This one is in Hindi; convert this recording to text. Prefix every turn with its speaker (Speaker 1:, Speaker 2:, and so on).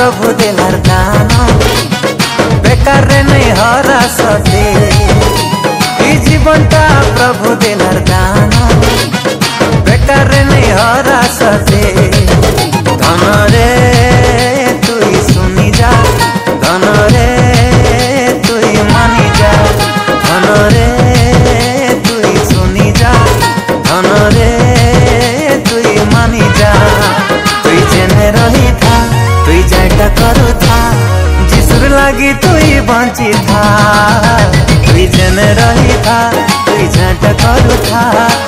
Speaker 1: प्रभु देलार दान बेकार रे नहीं हरा सते जीवनटा प्रभु देलार दान बेकार रे नहीं हरा सते धन रे तुई सुनी जा धन रे तुई मानी जा धन रे तुई सुनी जा धन रे तुई मानी जा तुई जेने रही था तुई जाटा करू था जिसुर लगी तुई बंची था तुई जेने रही था तुई जाटा करू था।